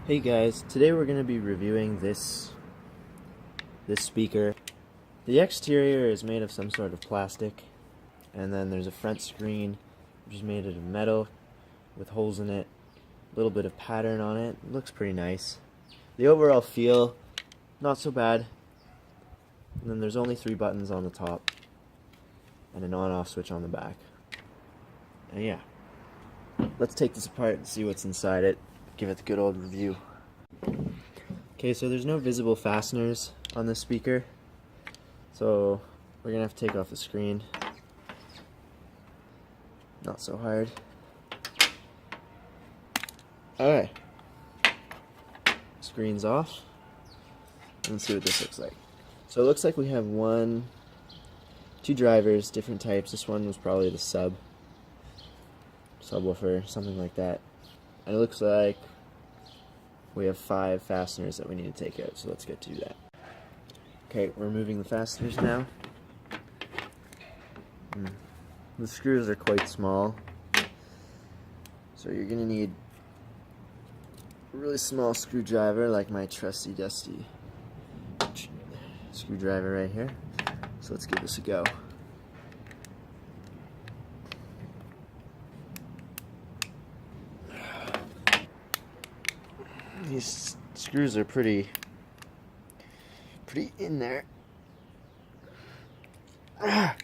Hey guys, today we're going to be reviewing this speaker. The exterior is made of some sort of plastic, and then there's a front screen which is made out of metal with holes in it, a little bit of pattern on it. It looks pretty nice. The overall feel, not so bad. And then there's only 3 buttons on the top and an on-off switch on the back. And yeah, let's take this apart and see what's inside it. Give it the good old review. Okay, so there's no visible fasteners on this speaker, so we're gonna have to take off the screen. Not so hard. Alright, screen's off. Let's see what this looks like. So it looks like we have 2 drivers, different types. This one was probably the subwoofer, something like that. And it looks like we have 5 fasteners that we need to take out, so let's get to that. Okay, we're removing the fasteners now. The screws are quite small, so you're going to need a really small screwdriver like my trusty dusty screwdriver right here. So let's give this a go. These screws are pretty in there. God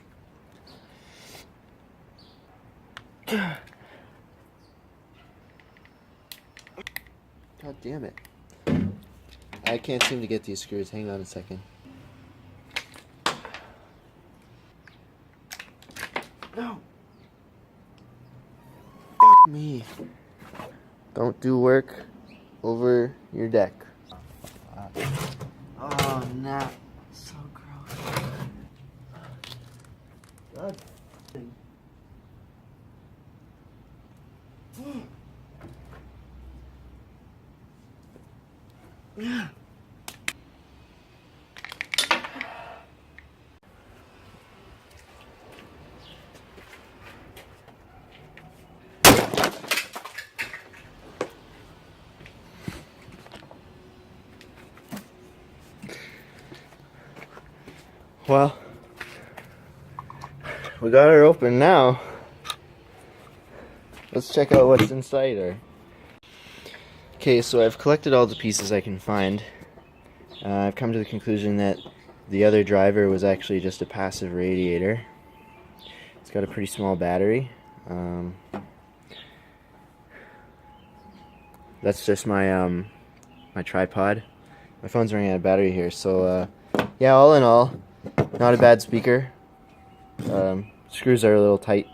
damn it. I can't seem to get these screws. Hang on a second. No. Fuck me. Don't do work over your deck. Oh, nah. So gross. God. Well, we got her open now. Let's check out what's inside her. Okay, so I've collected all the pieces I can find. I've come to the conclusion that the other driver was actually just a passive radiator. It's got a pretty small battery. That's just my my tripod. My phone's running out of battery here, so yeah, all in all, not a bad speaker. Screws are a little tight